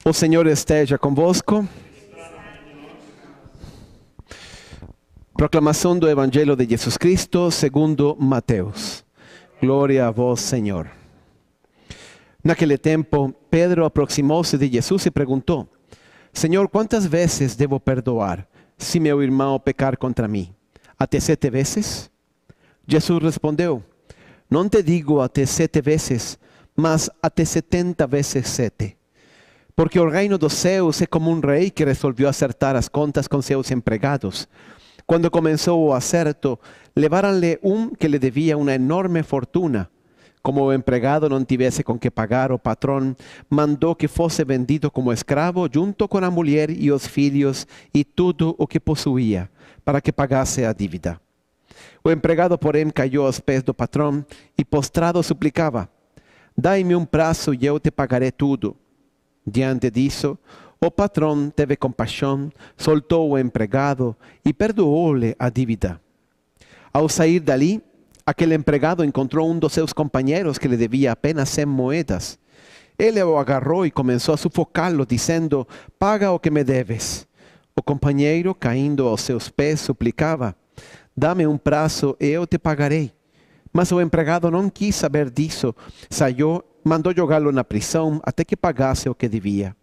O Senhor esteja convosco. Proclamação do Evangelho de Jesus Cristo segundo Mateus. Glória a vós, Senhor. Naquele tempo, Pedro aproximou-se de Jesus e perguntou: Senhor, quantas vezes devo perdoar, se meu irmão pecar contra mim? Até 7 vezes? Jesus respondeu: Não te digo até 7 vezes, mas até 70 vezes 7. Porque o reino dos céus é como um rei que resolveu acertar as contas com seus empregados. Quando começou o acerto, levaram-lhe que lhe devia uma enorme fortuna. Como o empregado não tivesse com que pagar, o patrão mandou que fosse vendido como escravo, junto com a mulher e os filhos e tudo o que possuía, para que pagasse a dívida. O empregado, porém, caiu aos pés do patrão e, postrado, suplicava: Dai-me um prazo e eu te pagarei tudo. Diante disso, o patrão teve compaixão, soltou o empregado e perdoou-lhe a dívida. Ao sair dali, aquele empregado encontrou um dos seus companheiros que lhe devia apenas 100 moedas. Ele o agarrou e começou a sufocá-lo, dizendo: Paga o que me deves. O companheiro, caindo aos seus pés, suplicava: Dá-me um prazo e eu te pagarei. Mas o empregado não quis saber disso. Saiu, mandou jogá-lo na prisão até que pagasse o que devia.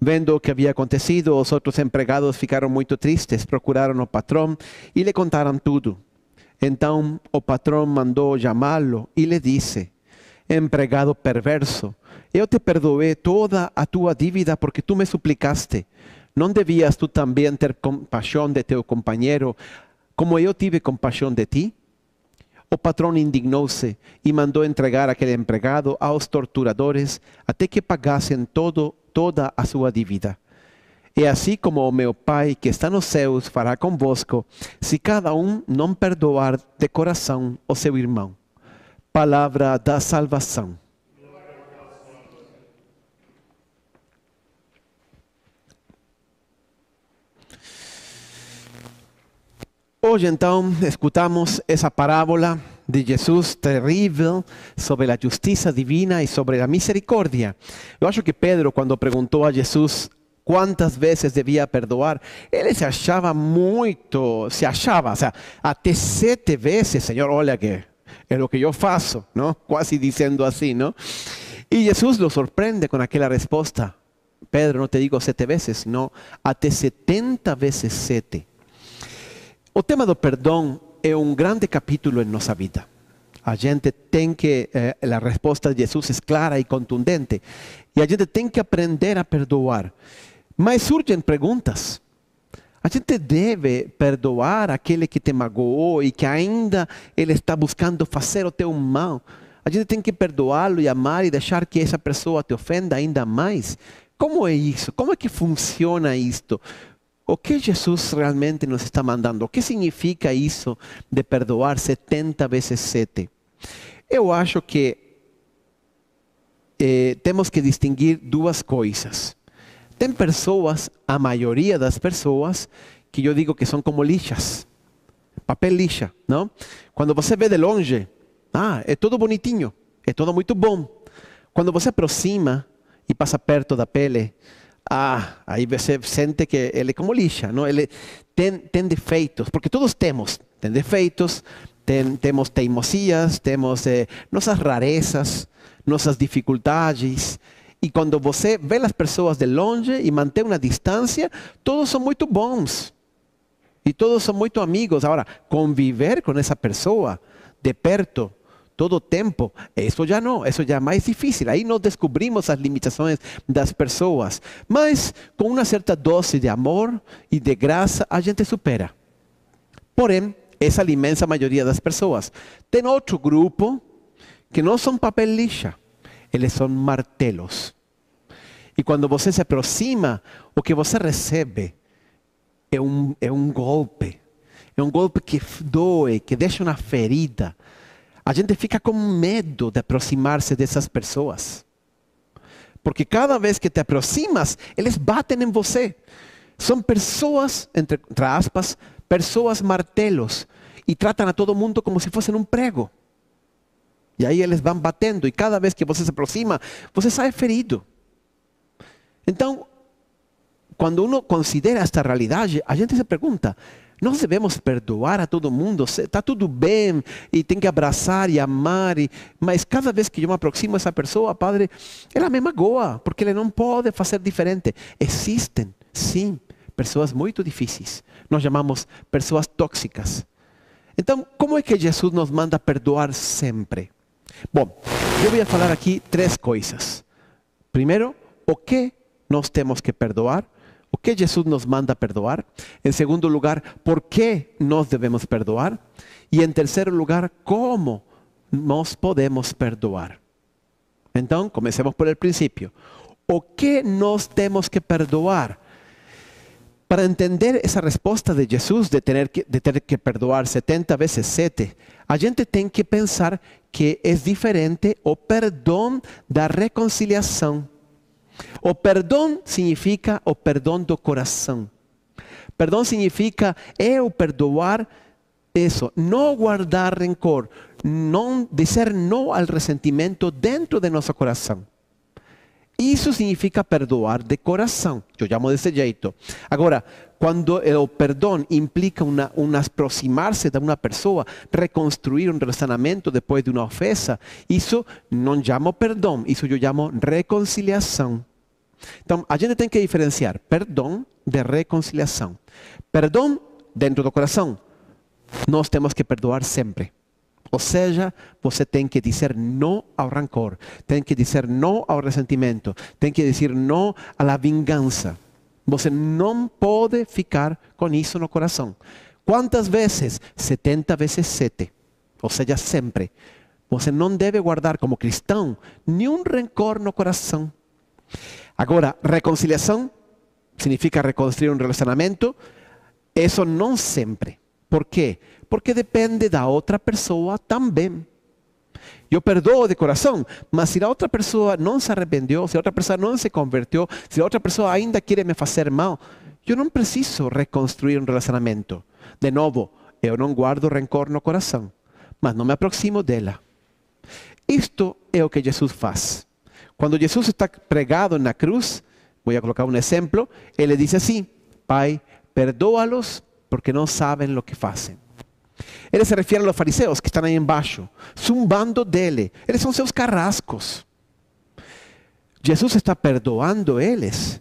Vendo o que havia acontecido, os outros empregados ficaram muito tristes, procuraram o patrão e lhe contaram tudo. Então o patrão mandou chamá-lo e lhe disse: Empregado perverso, eu te perdoei toda a tua dívida porque tu me suplicaste. Não devias tu também ter compaixão de teu companheiro, como eu tive compaixão de ti? O patrão indignou-se e mandou entregar aquele empregado aos torturadores até que pagassem toda a sua dívida. É assim como o meu Pai que está nos céus fará convosco, se cada um não perdoar de coração o seu irmão. Palavra da salvação. Hoje, então, escutamos essa parábola de Jesus terrível sobre a justiça divina e sobre a misericórdia. Eu acho que Pedro, quando perguntou a Jesus quantas vezes devia perdoar, ele se achava, o sea, até 7 vezes, Senhor, olha que é o que eu faço, não? Quase dizendo assim, não? E Jesus lo sorprende com aquela resposta: Pedro, não te digo 7 vezes, não, até 70 vezes 7. O tema do perdão é um grande capítulo em nossa vida. A gente tem que, a resposta de Jesus é clara e contundente. E a gente tem que aprender a perdoar. Mas surgem perguntas. A gente deve perdoar aquele que te magoou e que ainda ele está buscando fazer o teu mal. A gente tem que perdoá-lo e amar e deixar que essa pessoa te ofenda ainda mais. Como é isso? Como é que funciona isto? O que Jesus realmente nos está mandando? O que significa isso de perdoar 70 vezes 7? Eu acho que temos que distinguir duas coisas. Tem pessoas, a maioria das pessoas, que eu digo que são como lixas. Papel lixa, não? Quando você vê de longe, é tudo bonitinho, é tudo muito bom. Quando você aproxima e passa perto da pele, aí você sente que ele é como lixa, não? Ele tem defeitos, porque todos temos defeitos, temos teimosias, temos nossas rarezas, nossas dificuldades. E quando você vê as pessoas de longe e mantém uma distância, todos são muito bons. E todos são muito amigos. Agora, conviver com essa pessoa de perto, todo o tempo, isso já não, isso já é mais difícil. Aí nós descobrimos as limitações das pessoas. Mas com uma certa dose de amor e de graça, a gente supera. Porém, essa imensa maioria das pessoas. Tem outro grupo que não são papel lixa. Eles são martelos. E quando você se aproxima, o que você recebe é um golpe. É um golpe que doe, que deixa uma ferida. A gente fica com medo de aproximar-se dessas pessoas. Porque cada vez que te aproximas, eles batem em você. São pessoas, entre aspas, pessoas martelos. E tratam a todo mundo como se fossem um prego. E aí eles vão batendo. E cada vez que você se aproxima, você sai ferido. Então, quando uno considera esta realidade, a gente se pergunta, nós devemos perdoar a todo mundo? Está tudo bem e tem que abraçar e amar, mas cada vez que eu me aproximo a essa pessoa, Padre, ela me magoa, porque ele não pode fazer diferente. Existem, sim, pessoas muito difíceis. Nós chamamos pessoas tóxicas. Então, como é que Jesus nos manda perdoar sempre? Bom, eu vou falar aqui 3 coisas. Primeiro, o que nós temos que perdoar? O que Jesus nos manda perdoar? En segundo lugar, ¿por qué nós devemos perdoar? Y en tercer lugar, ¿cómo nós podemos perdoar? Então, comecemos por el principio. O que nós temos que perdoar? Para entender essa resposta de Jesus de ter que perdoar 70 vezes 7, a gente tem que pensar que é diferente o perdão da reconciliação. O perdão significa o perdão do coração. Perdão significa eu perdoar isso, não guardar rencor, não dizer não ao ressentimento dentro de nosso coração. Isso significa perdoar de coração. Eu chamo desse jeito. Agora, quando o perdão implica um aproximar-se de uma pessoa, reconstruir um relacionamento depois de uma ofensa, isso não chamo perdão, isso eu chamo reconciliação. Então, a gente tem que diferenciar perdão de reconciliação. Perdão dentro do coração, nós temos que perdoar sempre. Ou seja, você tem que dizer não ao rancor, tem que dizer não ao ressentimento, tem que dizer não à vingança. Você não pode ficar com isso no coração. Quantas vezes? 70 vezes 7. Ou seja, sempre. Você não deve guardar como cristão nenhum rancor no coração. Agora, reconciliação significa reconstruir um relacionamento. Isso não sempre. Por quê? Porque depende da outra pessoa também. Eu perdoo de coração, mas se a outra pessoa não se arrependeu, se a outra pessoa não se converteu, se a outra pessoa ainda quer me fazer mal, eu não preciso reconstruir um relacionamento. De novo, eu não guardo rancor no coração, mas não me aproximo dela. Isto é o que Jesus faz. Quando Jesus está pregado na cruz, vou colocar um exemplo, ele diz assim: Pai, perdoa-los porque não sabem o que fazem. Ele se refere aos fariseus que estão aí embaixo, zumbando dele. Eles são seus carrascos. Jesus está perdoando eles?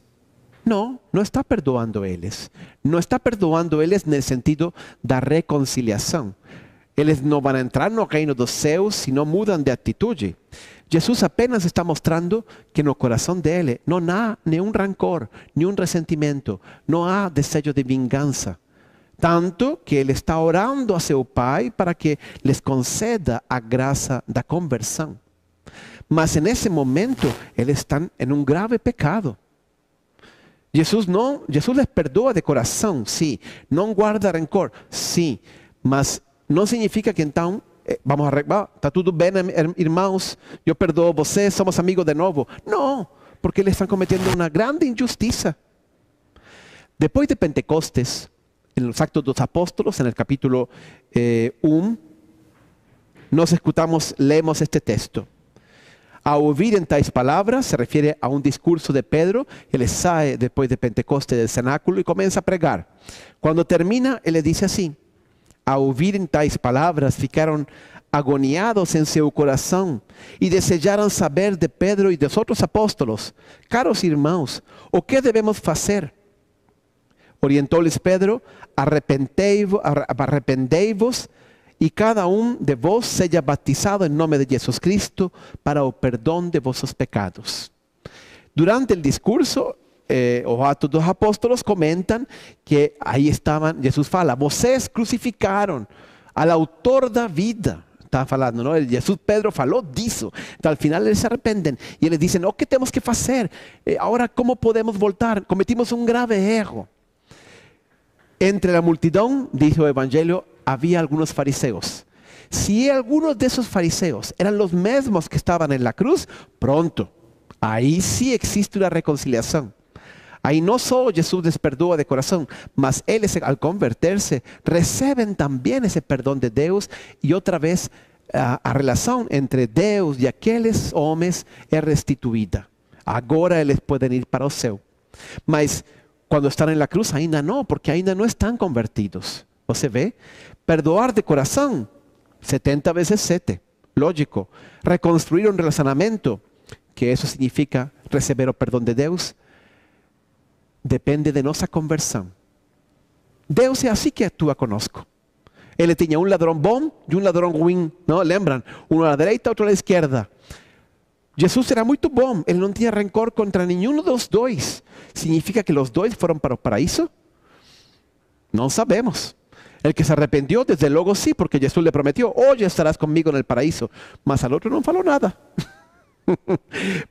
Não, não está perdoando eles. Não está perdoando eles no sentido da reconciliação. Eles não vão entrar no reino dos céus se não mudam de atitude. Jesus apenas está mostrando que no coração dele não há nenhum rancor, nenhum ressentimento, não há desejo de vingança. Tanto que ele está orando a seu Pai para que les conceda a graça da conversão. Mas nesse momento, eles estão em um grave pecado. Jesus les perdoa de coração, sim. Não guarda rancor, sim. Mas não significa que então, vamos arreglar, está tudo bem, irmãos, eu perdoo vocês, somos amigos de novo. Não, porque eles estão cometendo uma grande injustiça. Depois de Pentecostes, en los Actos de los Apóstolos, en el capítulo 1, nos escutamos, leemos este texto. A ouvir en tais palabras, se refiere a un discurso de Pedro. Él sale después de Pentecostes del cenáculo y comienza a pregar. Cuando termina, él le dice así: a ouvir en tais palabras, ficaron agoniados en su corazón y desejaron saber de Pedro y de los otros apóstolos: caros irmãos, o que debemos hacer? Orientou-lhes Pedro: arrependei-vos e cada de vós seja batizado em nome de Jesus Cristo para o perdão de vossos pecados. Durante o discurso, os Atos dos Apóstolos comentam que aí estavam, Jesus fala: vocês crucificaram ao autor da vida. Está falando, não? Jesus, Pedro falou disso. Então, ao final, eles se arrependem. E eles dizem: o que temos que fazer? Agora, como podemos voltar? Cometimos um grave erro. Entre la multitud, dice el Evangelio, había algunos fariseos. Si algunos de esos fariseos eran los mismos que estaban en la cruz, pronto, ahí sí existe una reconciliación. Ahí no solo Jesús les perdona de corazón, mas ellos al convertirse reciben también ese perdón de Dios y otra vez a relación entre Dios y aquellos hombres es restituida. Agora eles podem ir para o céu. Mas quando estão na cruz ainda não, porque ainda não estão convertidos. Você vê? Perdoar de coração, 70 vezes 7. Lógico. Reconstruir um relacionamento, que isso significa receber o perdão de Deus, depende de nossa conversão. Deus é assim que atua conosco. Ele tinha um ladrão bom e um ladrão ruim, não? Lembram? Um à direita, outro à esquerda. Jesus era muito bom, ele não tinha rancor contra nenhum dos dois. ¿Significa que os dois foram para o paraíso? Não sabemos. El que se arrependió, desde luego sí, porque Jesús le prometió, hoy estarás conmigo en el paraíso. Mas al otro no falou nada.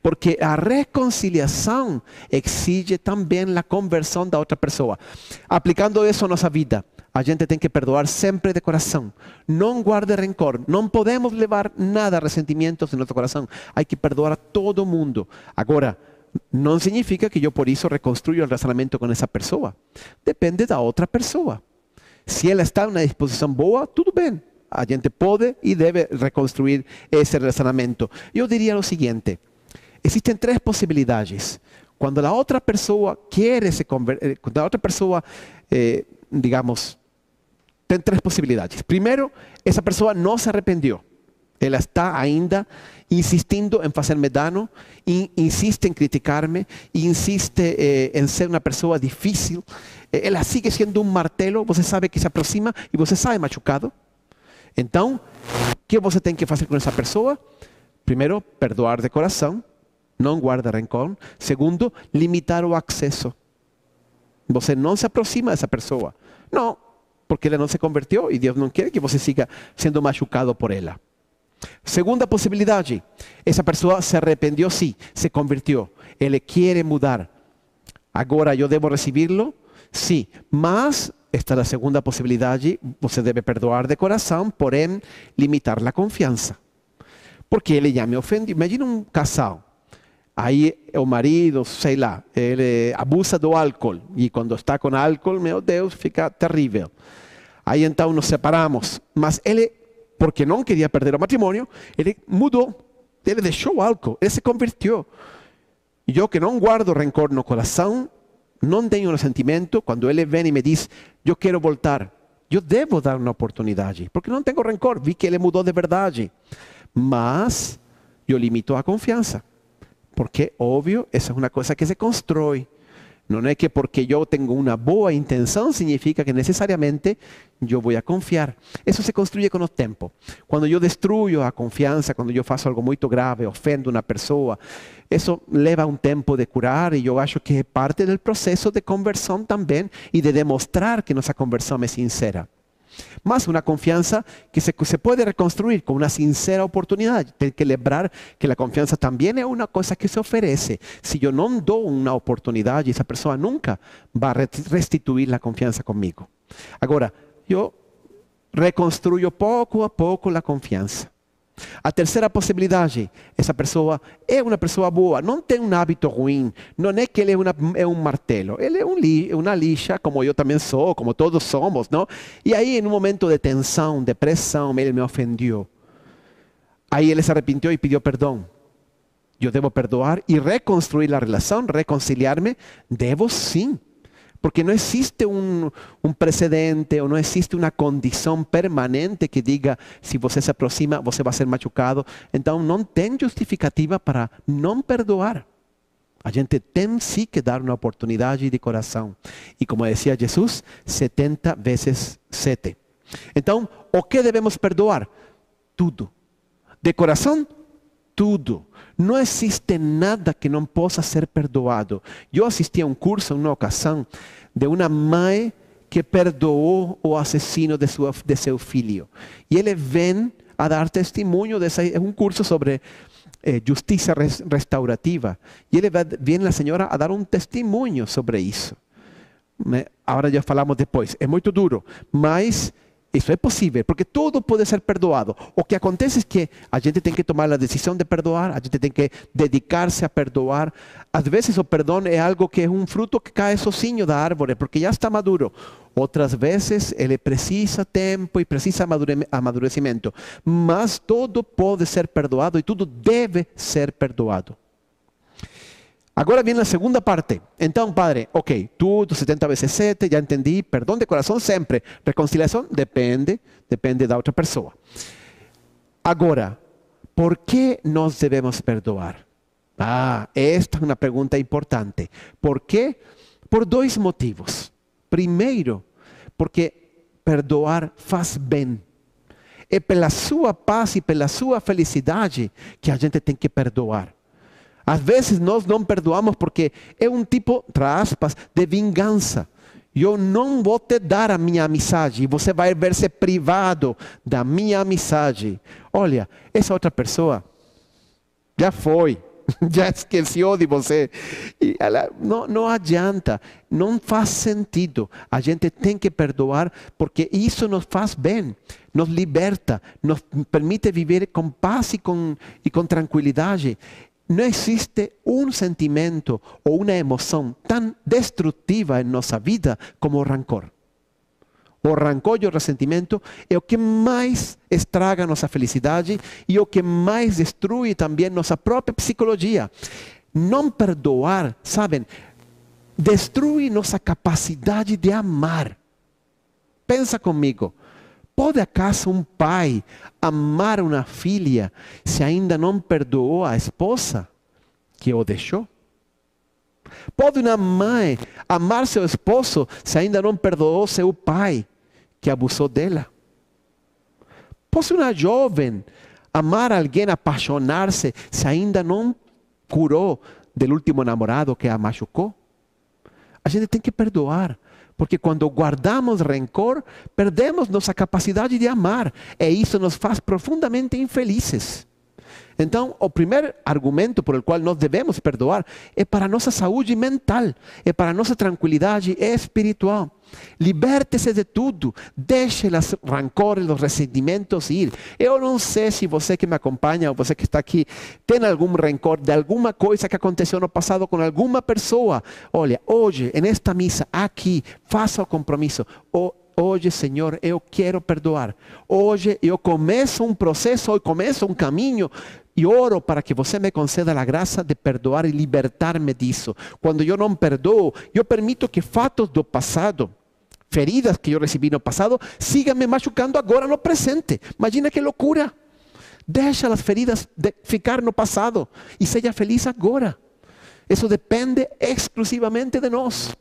Porque a reconciliação exige também a conversão da outra pessoa. Aplicando isso à nossa vida, a gente tem que perdoar sempre de coração. Não guarde rencor. Não podemos levar nada, ressentimentos em nosso coração. Há que perdoar a todo mundo. Agora, não significa que eu por isso reconstruyo o relacionamento com essa pessoa. Depende da outra pessoa. Se ela está em uma disposição boa, tudo bem. A gente pode e deve reconstruir esse relacionamento. Eu diria o seguinte: existem 3 possibilidades. Quando a outra pessoa quer se converter, quando a outra pessoa, digamos, tem 3 possibilidades. Primeiro, essa pessoa não se arrependeu. Ela está ainda insistindo em fazer-me dano, insiste em criticar-me, insiste em ser uma pessoa difícil. Ela sigue sendo um martelo, você sabe que se aproxima e você sai machucado. Então, o que você tem que fazer com essa pessoa? Primeiro, perdoar de coração, não guarda rancor. Segundo, limitar o acesso. Você não se aproxima dessa pessoa. Não, porque ela não se converteu e Deus não quer que você siga sendo machucado por ela. Segunda possibilidade, essa pessoa se arrependeu, sim, se converteu. Ele quer mudar. Agora eu devo recebê-lo? Sim, mas esta é a segunda possibilidade. Você deve perdoar de coração, porém limitar a confiança. Porque ele já me ofendeu. Imagina um casal. Aí o marido, sei lá, ele abusa do álcool. E quando está com álcool, meu Deus, fica terrível. Aí então nos separamos. Mas ele, porque não queria perder o matrimônio, ele mudou. Ele deixou o álcool, ele se converteu. E eu que não guardo rancor no coração, não tenho ressentimento, quando ele vem e me diz, eu quero voltar, eu devo dar uma oportunidade, porque não tenho rancor, vi que ele mudou de verdade. Mas eu limito a confiança, porque, óbvio, essa é uma coisa que se constrói. Não é que porque eu tenho uma boa intenção, significa que necessariamente eu vou confiar. Isso se construye com o tempo. Quando eu destruyo a confiança, quando eu faço algo muito grave, ofendo uma pessoa, isso leva um tempo de curar e eu acho que é parte do processo de conversão também e de demonstrar que nossa conversão é sincera. Mas uma confiança que se pode reconstruir com uma sincera oportunidade. Tem que lembrar que a confiança também é uma coisa que se oferece. Se eu não dou uma oportunidade, essa pessoa nunca vai restituir a confiança comigo. Agora, eu reconstruyo pouco a pouco a confiança. A terceira possibilidade, essa pessoa é uma pessoa boa, não tem um hábito ruim, não é que ele é um martelo, ele é uma lixa, como eu também sou, como todos somos, não? E aí, em um momento de tensão, de pressão, ele me ofendeu. Aí ele se arrependeu e pediu perdão. Eu devo perdoar e reconstruir a relação, reconciliar-me? Devo sim. Porque não existe um precedente ou não existe uma condição permanente que diga se você se aproxima, você vai ser machucado. Então não tem justificativa para não perdoar. A gente tem sim que dar uma oportunidade de coração. E como dizia Jesus, 70 vezes 7. Então, o que devemos perdoar? Tudo. De coração, tudo. Não existe nada que não possa ser perdoado. Eu assisti a um curso, em uma ocasião, de uma mãe que perdoou o assassino de seu filho. E ele vem a dar testemunho, é um curso sobre justiça restaurativa. E ele vem a senhora a dar um testemunho sobre isso. Agora já falamos depois. É muito duro, mas isso é possível, porque tudo pode ser perdoado. O que acontece é que a gente tem que tomar a decisão de perdoar, a gente tem que dedicar-se a perdoar. Às vezes o perdão é algo que é um fruto que cai sozinho da árvore, porque já está maduro. Outras vezes ele precisa tempo e precisa amadurecimento. Mas tudo pode ser perdoado e tudo deve ser perdoado. Agora vem a segunda parte. Então, Padre, ok, tu 70 vezes 7, já entendi, perdão de coração sempre. Reconciliação depende da outra pessoa. Agora, por que nós devemos perdoar? Esta é uma pergunta importante. Por quê? Por dois motivos. Primeiro, porque perdoar faz bem. É pela sua paz e pela sua felicidade que a gente tem que perdoar. Às vezes nós não perdoamos porque é um tipo, entre aspas, de vingança. Eu não vou te dar a minha amizade e você vai ver-se privado da minha amizade. Olha, essa outra pessoa já foi, já esqueceu de você. E ela, não adianta, não faz sentido. A gente tem que perdoar porque isso nos faz bem, nos liberta, nos permite viver com paz e com tranquilidade. Não existe um sentimento ou uma emoção tão destrutiva em nossa vida como o rancor. O rancor e o ressentimento é o que mais estraga nossa felicidade e o que mais destrui também nossa própria psicologia. Não perdoar, sabem, destrui nossa capacidade de amar. Pensa comigo. Pode acaso um pai amar uma filha se ainda não perdoou a esposa que o deixou? Pode uma mãe amar seu esposo se ainda não perdoou seu pai que abusou dela? Pode uma jovem amar alguém, apaixonar-se se ainda não curou do último namorado que a machucou? A gente tem que perdoar. Porque quando guardamos rancor, perdemos nossa capacidade de amar. E isso nos faz profundamente infelizes. Então, o primeiro argumento por el qual nós devemos perdoar é para a nossa saúde mental, é para a nossa tranquilidade espiritual. Liberte-se de tudo, deixe os rancores, os ressentimentos ir. Eu não sei se você que me acompanha ou você que está aqui tem algum rancor de alguma coisa que aconteceu no passado com alguma pessoa. Olha, hoje, nesta missa, aqui, faça o compromisso. Hoje, Senhor, eu quero perdoar. Hoje eu começo um processo, eu começo um caminho e oro para que você me conceda a graça de perdoar e libertar-me disso. Quando eu não perdoo, eu permito que fatos do passado, feridas que eu recebi no passado, sigam me machucando agora no presente. Imagina que loucura. Deixa as feridas ficar no passado e seja feliz agora. Isso depende exclusivamente de nós.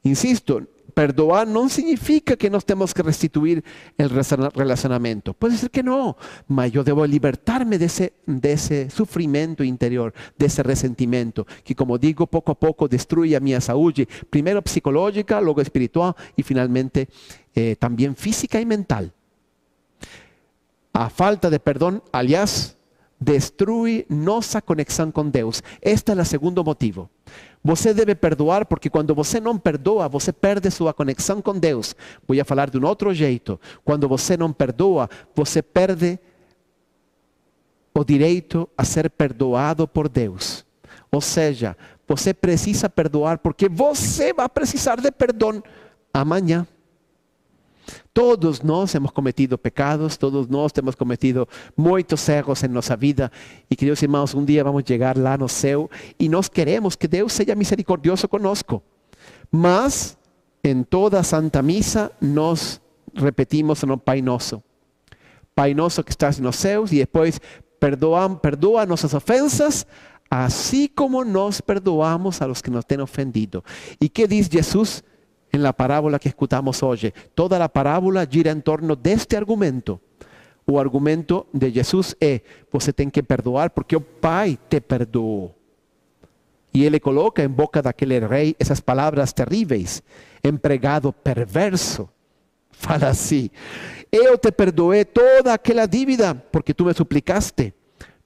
Insisto, perdoar não significa que nós temos que restituir o relacionamento. Pode ser que não, mas eu devo libertar-me desse sofrimento interior, desse ressentimento, que, como digo, pouco a pouco destrui a minha saúde, primeiro psicológica, logo espiritual e, finalmente, também física e mental. A falta de perdão, aliás, destrui nossa conexão com Deus. Este é o segundo motivo. Você deve perdoar porque quando você não perdoa, você perde sua conexão com Deus. Vou falar de um outro jeito. Quando você não perdoa, você perde o direito a ser perdoado por Deus. Ou seja, você precisa perdoar porque você vai precisar de perdão amanhã. Todos nós hemos cometido pecados, todos nós temos cometido muitos erros em nossa vida e, queridos irmãos, um dia vamos chegar lá no céu e nós queremos que Deus seja misericordioso conosco. Mas, em toda a Santa Missa, nós repetimos no Pai Nosso. Pai Nosso que estás nos céus, e depois perdoa nossas ofensas, assim como nós perdoamos a los que nos têm ofendido. E que diz Jesus en la parábola que escutamos hoje? Toda a parábola gira em torno deste argumento. O argumento de Jesus é: você tem que perdoar porque o Pai te perdoou. E ele coloca em boca daquele rei essas palavras terríveis: empregado perverso. Fala assim: eu te perdoei toda aquela dívida porque tu me suplicaste.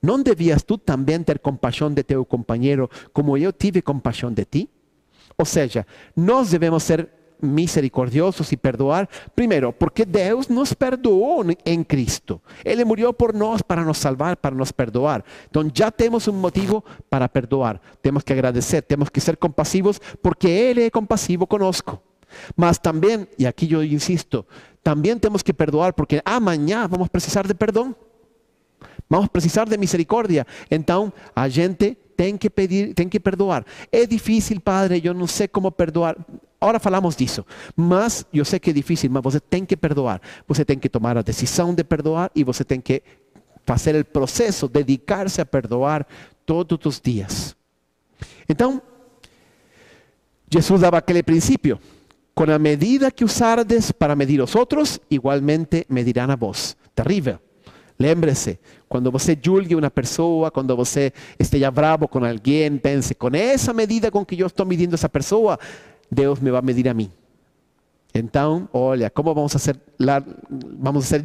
Não devias tu também ter compaixão de teu companheiro como eu tive compaixão de ti? Ou seja, nós devemos ser misericordiosos e perdoar, primeiro, porque Deus nos perdoou em Cristo. Ele morreu por nós para nos salvar, para nos perdoar. Então já temos um motivo para perdoar. Temos que agradecer, temos que ser compassivos, porque Ele é compassivo conosco. Mas também, e aqui eu insisto, também temos que perdoar porque amanhã vamos precisar de perdão. Vamos precisar de misericórdia. Então a gente tem que pedir, tem que perdoar. É difícil, padre, eu não sei como perdoar. Agora falamos disso, mas eu sei que é difícil, mas você tem que perdoar. Você tem que tomar a decisão de perdoar e você tem que fazer o processo, dedicar-se a perdoar todos os dias. Então, Jesus dava aquele princípio. Com a medida que usardes para medir os outros, igualmente medirán a vós. Terrível. Lembre-se, quando você julgue uma pessoa, quando você esteja bravo com alguém, pense, com essa medida com que eu estou medindo essa pessoa, Deus me vai medir a mim. Então, olha, como vamos a ser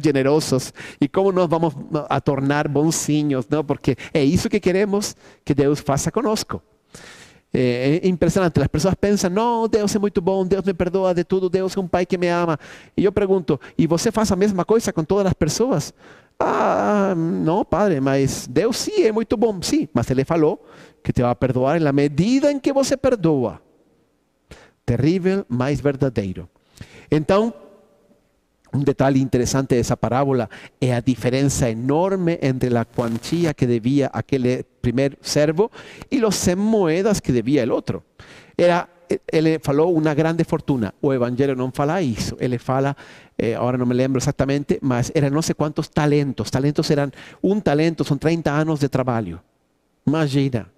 generosos e como nos vamos a tornar bonzinhos, não? Porque é isso que queremos que Deus faça conosco. É impressionante, as pessoas pensam, não, Deus é muito bom, Deus me perdoa de tudo, Deus é um pai que me ama. E eu pergunto, e você faz a mesma coisa com todas as pessoas? Ah, não, padre, mas Deus sim é muito bom. Sim, mas Ele falou que te vai perdoar na medida em que você perdoa. Terrível, mas verdadeiro. Então, um detalhe interessante dessa parábola é a diferença enorme entre a quantia que devia aquele primeiro servo e os 100 moedas que devia o outro. Ele falou uma grande fortuna. O Evangelho não fala isso. Ele fala, agora não me lembro exatamente, mas eram não sei quantos talentos. Talentos eram, um talento são 30 anos de trabalho. Imagina.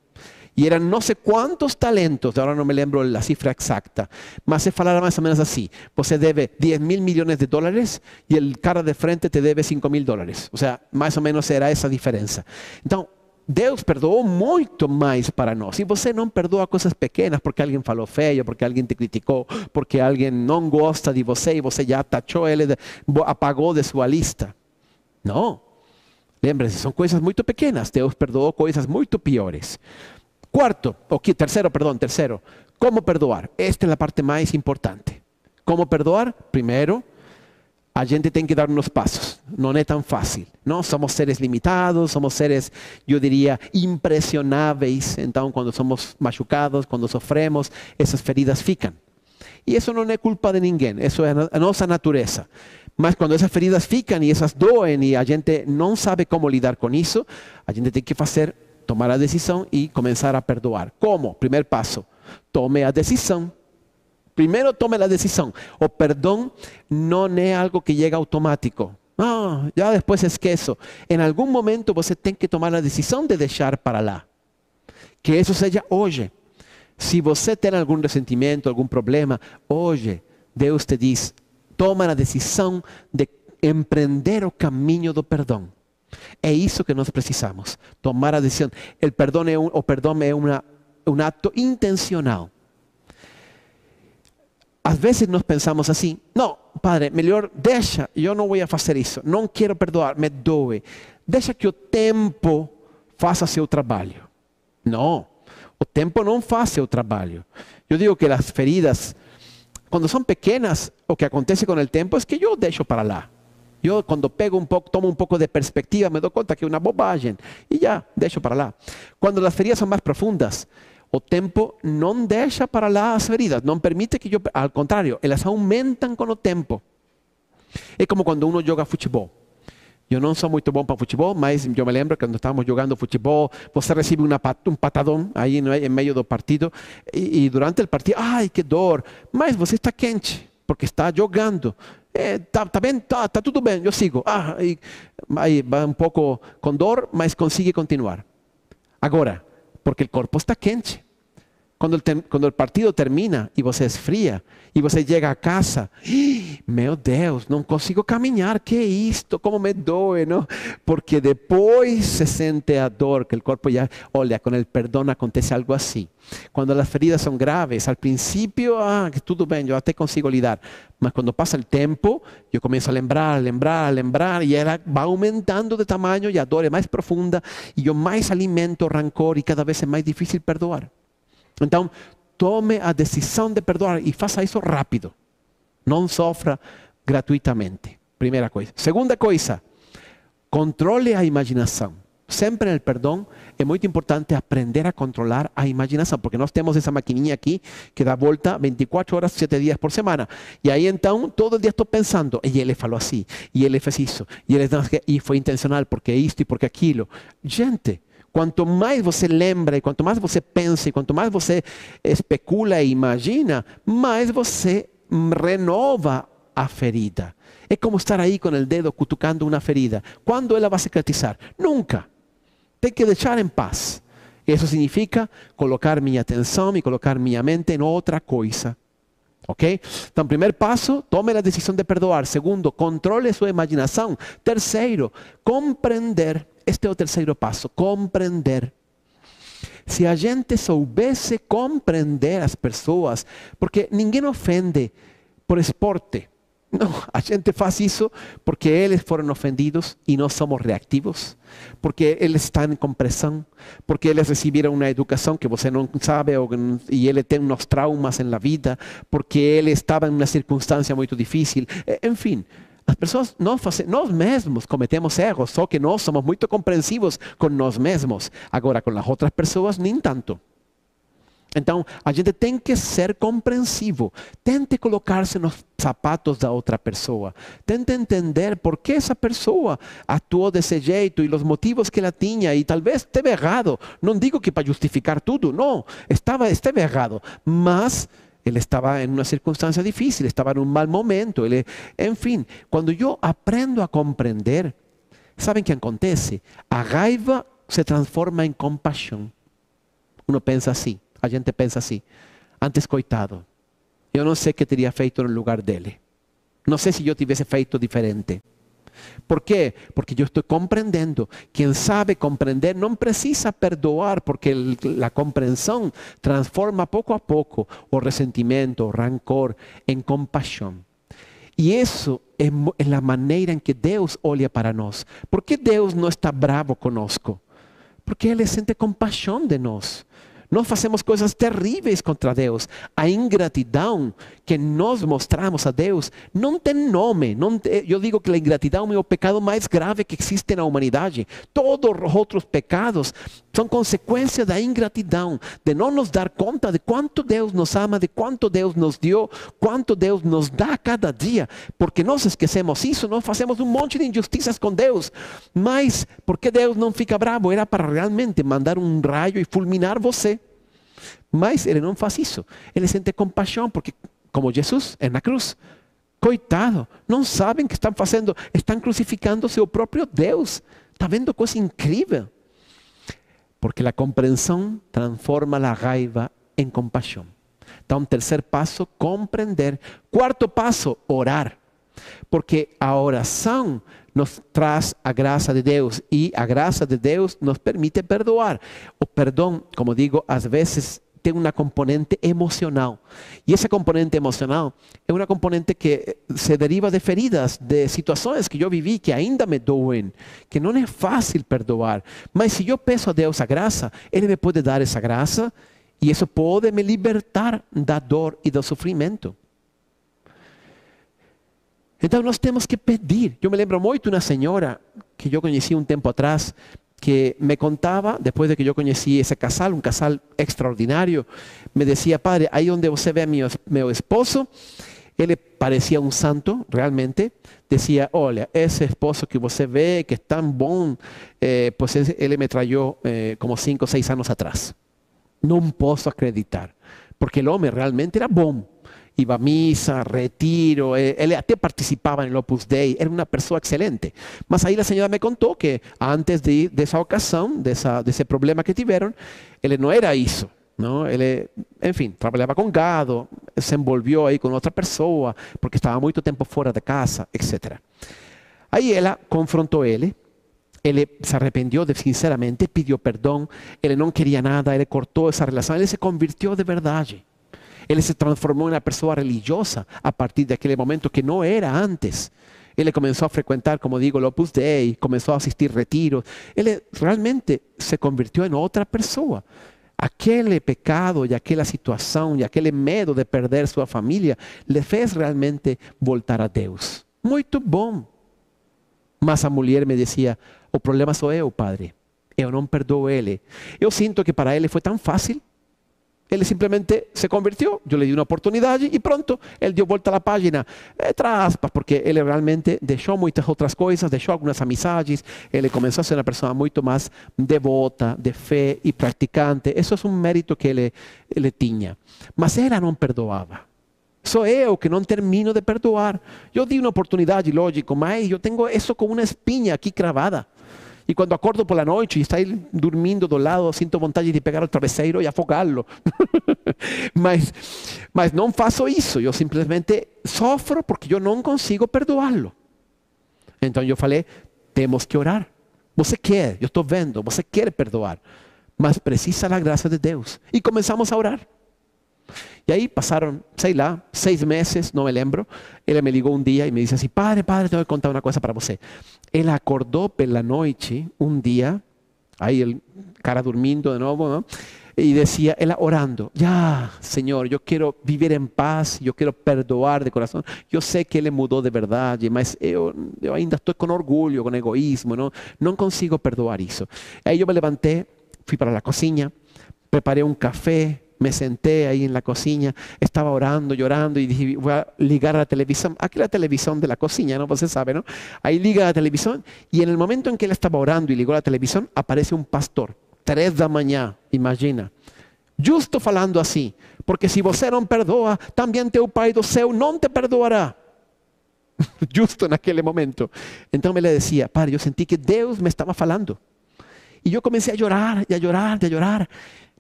E eram não sei quantos talentos, agora não me lembro a cifra exata, mas se falara mais ou menos assim, você deve 10 mil milhões de dólares e o cara de frente te deve 5 mil dólares. Ou seja, mais ou menos era essa diferença. Então, Deus perdoou muito mais para nós. E você não perdoa coisas pequenas porque alguém falou feio, porque alguém te criticou, porque alguém não gosta de você e você já tachou ele, apagou de sua lista. Não. Lembre-se, são coisas muito pequenas. Deus perdoou coisas muito piores. Terceiro, como perdoar? Esta é a parte mais importante. Como perdoar? Primeiro, a gente tem que dar uns passos. Não é tão fácil. Não somos seres limitados, somos seres, eu diria, impressionáveis. Então, quando somos machucados, quando sofremos, essas feridas ficam. E isso não é culpa de ninguém, isso é a nossa natureza. Mas quando essas feridas ficam e essas doem e a gente não sabe como lidar com isso, a gente tem que tomar a decisão e começar a perdoar. Como? Primeiro passo, tome a decisão. Primeiro tome a decisão. O perdão não é algo que chega automático. Não, já depois esqueço. Em algum momento você tem que tomar a decisão de deixar para lá. Que isso seja hoje. Se você tem algum ressentimento, algum problema, hoje Deus te diz, toma a decisão de empreender o caminho do perdão. É isso que nós precisamos, tomar a decisão. O perdão é um ato intencional. Às vezes nós pensamos assim, não, padre, melhor deixa, eu não vou fazer isso, não quero perdoar, me doe. Deixa que o tempo faça seu trabalho. Não, o tempo não faz seu trabalho. Eu digo que as feridas, quando são pequenas, o que acontece com o tempo é que eu deixo para lá. Eu, quando tomo um pouco de perspectiva, me dou conta que é uma bobagem e já, deixo para lá. Quando as feridas são mais profundas, o tempo não deixa para lá as feridas, não permite que eu, ao contrário, elas aumentam com o tempo. É como quando uno joga futebol. Eu não sou muito bom para futebol, mas eu me lembro que quando estávamos jogando futebol, você recebe um patadão aí em meio do partido e durante o partido, ai, que dor, mas você está quente, porque está jogando. Tá bem, tá tudo bem, eu sigo. Aí vai um pouco com dor, mas consegue continuar. Agora, porque o corpo está quente. Quando o partido termina e você esfria, e você chega a casa, meu Deus, não consigo caminhar, que é isto? Como me doe, não? Porque depois se sente a dor, que o corpo já... Olha, com o perdão acontece algo assim. Quando as feridas são graves, al princípio, tudo bem, eu até consigo lidar. Mas quando passa o tempo, eu começo a lembrar, e ela vai aumentando de tamanho, e a dor é mais profunda, e eu mais alimento o rancor, e cada vez é mais difícil perdoar. Então, tome a decisão de perdoar e faça isso rápido. Não sofra gratuitamente. Primeira coisa. Segunda coisa, controle a imaginação. Sempre no perdão é muito importante aprender a controlar a imaginação, porque nós temos essa maquininha aqui que dá volta 24 horas, 7 dias por semana. E aí então, todo dia estou pensando, e ele falou assim, e ele fez isso, e foi intencional porque isto e porque aquilo. Gente, Quanto mais você lembra, e quanto mais você pensa, e quanto mais você especula e imagina, mais você renova a ferida. É como estar aí com o dedo cutucando uma ferida. Quando ela vai cicatrizar? Nunca. Tem que deixar em paz. Isso significa colocar minha atenção e colocar minha mente em outra coisa. Ok? Então, primeiro passo, tome a decisão de perdoar. Segundo, controle sua imaginação. Terceiro, compreender. Este é o terceiro passo, compreender. Se a gente soubesse compreender as pessoas, porque ninguém ofende por esporte. Não, a gente faz isso porque eles foram ofendidos e nós somos reativos, porque eles estão com pressão, porque eles receberam uma educação que você não sabe e ele tem uns traumas na vida, porque ele estava em uma circunstância muito difícil. Enfim, as pessoas, nós mesmos cometemos erros, só que nós somos muito compreensivos com nós mesmos. Agora, com as outras pessoas, nem tanto. Então, a gente tem que ser compreensivo. Tente colocar-se nos sapatos da outra pessoa. Tente entender por que essa pessoa atuou desse jeito e os motivos que ela tinha. E talvez esteve errado. Não digo que para justificar tudo. Não, esteve errado. Mas ele estava em uma circunstância difícil, estava em um mau momento. Enfim, quando eu aprendo a compreender, sabem o que acontece? A raiva se transforma em compaixão. Uno pensa assim. A gente pensa assim, antes coitado, eu não sei o que teria feito no lugar dele. Não sei se eu tivesse feito diferente. Por quê? Porque eu estou compreendendo. Quem sabe compreender não precisa perdoar, porque a compreensão transforma pouco a pouco o ressentimento, o rancor em compaixão. E isso é a maneira em que Deus olha para nós. Por que Deus não está bravo conosco? Porque Ele sente compaixão de nós. Nós fazemos coisas terríveis contra Deus. A ingratidão que nós mostramos a Deus não tem nome. Eu digo que a ingratidão é o pecado mais grave que existe na humanidade. Todos os outros pecados são consequência da ingratidão, de não nos dar conta de quanto Deus nos ama, de quanto Deus nos deu, quanto Deus nos dá cada dia. Porque nós esquecemos isso, nós fazemos um monte de injustiças com Deus. Mas, por que Deus não fica bravo? Era para realmente mandar um raio e fulminar você. Mas Ele não faz isso. Ele sente compaixão, porque como Jesus é na cruz. Coitado, não sabem o que estão fazendo. Estão crucificando seu próprio Deus. Está vendo coisa incrível? Porque a compreensão transforma a raiva em compaixão. Então, terceiro passo, compreender. Quarto passo, orar. Porque a oração nos traz a graça de Deus e a graça de Deus nos permite perdoar. O perdão, como digo, às vezes tem uma componente emocional. E essa componente emocional é uma componente que se deriva de feridas, de situações que eu vivi que ainda me doem, que não é fácil perdoar. Mas se eu peço a Deus a graça, Ele me pode dar essa graça e isso pode me libertar da dor e do sofrimento. Então nós temos que pedir. Eu me lembro muito de uma senhora que eu conheci um tempo atrás, que me contava, depois de que eu conheci esse casal, um casal extraordinário, me dizia: padre, aí onde você vê meu esposo, ele parecia um santo, realmente. Dizia: olha, esse esposo que você vê, que é tão bom, pues ele me traiu como 5 ou 6 anos atrás. Não posso acreditar, porque o homem realmente era bom. Iba a misa, retiro, ele até participava no Opus Dei, era uma pessoa excelente. Mas aí a senhora me contou que antes dessa ocasião, desse problema que tiveram, ele não era isso. Não? Ele, enfim, trabalhava com gado, se envolveu aí com outra pessoa, porque estava muito tempo fora de casa, etc. Aí ela confrontou ele se arrependeu sinceramente, pediu perdão, ele não queria nada, ele cortou essa relação, ele se convirtió de verdade. Ele se transformou em uma pessoa religiosa a partir daquele momento que não era antes. Ele começou a frequentar, como digo, o Opus Dei, começou a assistir retiros. Ele realmente se convirtió em outra pessoa. Aquele pecado e aquela situação e aquele medo de perder sua família lhe fez realmente voltar a Deus. Muito bom. Mas a mulher me dizia: o problema sou eu, padre. Eu não perdoo ele. Eu sinto que para ele foi tão fácil. Ele simplesmente se convirtió, yo le di una oportunidad y pronto él dio vuelta a la página, tras aspas, porque él realmente dejó muchas otras cosas, dejó algunas amizades, él comenzó a ser una persona mucho más devota, de fe y practicante. Eso es un mérito que ele tinha. Mas ela não perdoava. Sou eu que não termino de perdoar. Eu di uma oportunidade, lógico, mas eu tenho isso como uma espinha aqui cravada. E quando acordo por la noite e está ele dormindo do lado, sinto vontade de pegar o travesseiro e afogá-lo. mas não faço isso. Eu simplesmente sofro porque eu não consigo perdoá-lo. Então eu falei, temos que orar. Você quer, eu estou vendo, você quer perdoar. Mas precisa da graça de Deus. E começamos a orar. E aí passaram, sei lá, 6 meses, não me lembro. Ele me ligou um dia e me disse assim, padre, tenho que contar uma coisa para você. Ele acordou pela noite, um dia, aí o cara dormindo de novo, não? E dizia, ela orando, Senhor, eu quero viver em paz, eu quero perdoar de coração. Eu sei que ele mudou de verdade, mas eu ainda estou com orgulho, com egoísmo, não consigo perdoar isso. Aí eu me levantei, fui para a cozinha, preparei um café, me senté ahí en la cocina, estaba orando, llorando y dije, voy a ligar a la televisión. Aquí la televisión de la cocina, ¿no? Pues se sabe, ¿no? Ahí liga la televisión y en el momento en que él estaba orando y ligó la televisión, aparece un pastor, 3 da manhã, imagina. Justo falando assim, porque se você não perdoa, também teu Pai do céu não te perdoará. Justo naquele momento. Então ele dizia, Padre, eu senti que Deus me estava falando. E eu comecei a chorar, e a chorar, e a chorar.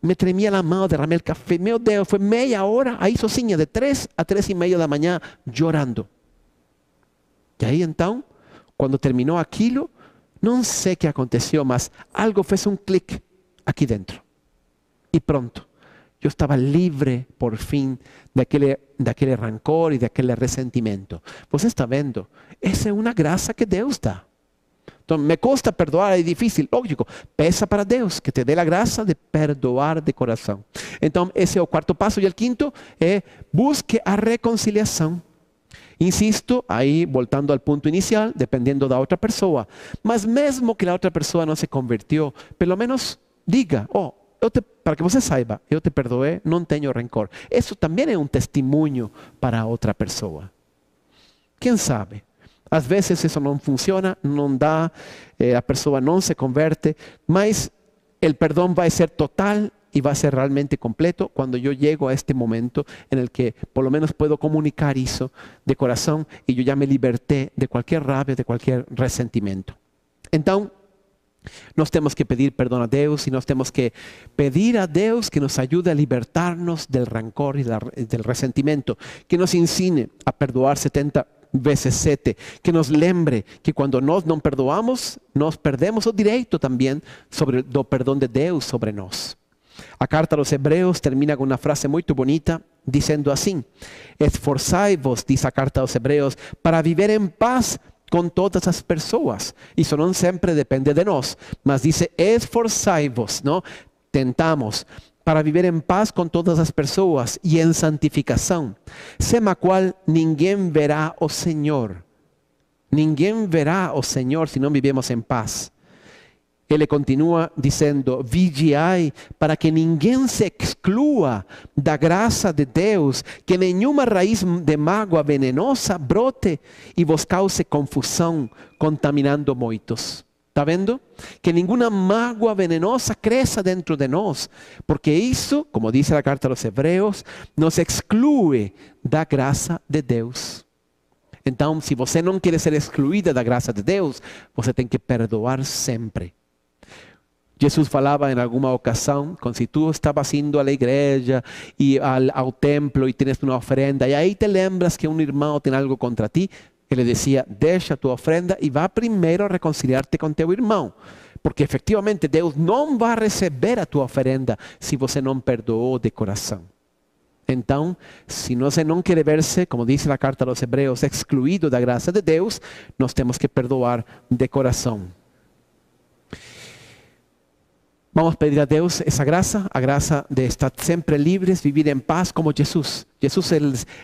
Me tremia a mão, derramei o café. Meu Deus, foi meia hora aí sozinha, de 3 a 3:30 da manhã, chorando. E aí então, quando terminou aquilo, não sei o que aconteceu, mas algo fez um clique aqui dentro. E pronto, eu estava livre por fim daquele rancor e daquele ressentimento. Você está vendo? Essa é uma graça que Deus dá. Então, me custa perdoar, é difícil, lógico. Peça para Deus que te dê a graça de perdoar de coração. Então, esse é o 4º passo. E o 5º é busque a reconciliação. Insisto, aí voltando ao ponto inicial, dependendo da outra pessoa. Mas mesmo que a outra pessoa não se convertiu, pelo menos diga, para que você saiba, eu te perdoei, não tenho rancor. Isso também é um testemunho para a outra pessoa. Quem sabe? Às vezes isso não funciona, não dá, a pessoa não se converte, mas o perdão vai ser total e vai ser realmente completo quando eu chego a este momento em que por lo menos puedo comunicar isso de coração e eu já me libertei de qualquer rabia, de qualquer ressentimento. Então, nós temos que pedir perdão a Deus e nós temos que pedir a Deus que nos ajude a libertar-nos do rancor e do ressentimento, que nos ensine a perdoar 70 vezes 7, que nos lembre que quando nós não perdoamos, nós perdemos o direito também do perdão de Deus sobre nós. A carta aos Hebreus termina com uma frase muito bonita, dizendo assim: esforçai-vos, diz a carta aos Hebreus, para viver em paz com todas as pessoas. Isso não sempre depende de nós, mas diz esforçai-vos, não? Tentamos para viver em paz com todas as pessoas e em santificação, sem a qual ninguém verá o Senhor. Ninguém verá o Senhor se não vivemos em paz. Ele continua dizendo, vigiai para que ninguém se exclua da graça de Deus, que nenhuma raiz de mágoa venenosa brote e vos cause confusão, contaminando muitos. Está vendo? Que nenhuma mágoa venenosa cresça dentro de nós, porque isso, como diz a carta aos Hebreus, nos exclui da graça de Deus. Então, se você não quer ser excluída da graça de Deus, você tem que perdoar sempre. Jesus falava em alguma ocasião, como se tu estavas indo à igreja e ao templo e tens uma oferenda, e aí te lembras que um irmão tem algo contra ti, ele dizia, deixa a tua ofrenda e vá primeiro reconciliar-te com teu irmão. Porque efetivamente Deus não vai receber a tua oferenda se você não perdoou de coração. Então, se você não quer ver-se, como diz a carta aos Hebreus, excluído da graça de Deus, nós temos que perdoar de coração. Vamos pedir a Deus essa graça, a graça de estar sempre livres, viver em paz como Jesus. Jesus é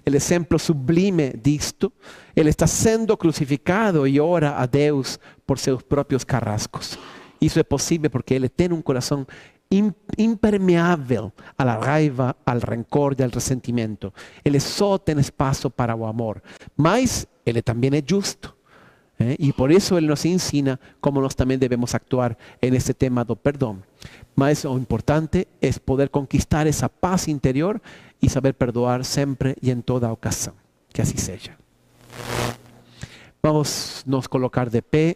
o exemplo sublime disto. Ele está sendo crucificado e ora a Deus por seus próprios carrascos. Isso é possível porque ele tem um coração impermeável à raiva, ao rancor e ao ressentimento. Ele só tem espaço para o amor, mas ele também é justo. E por isso ele nos ensina como nós também devemos actuar nesse tema do perdão. Mas o importante é poder conquistar essa paz interior e saber perdoar sempre e em toda ocasião. Que assim seja. Vamos nos colocar de pé.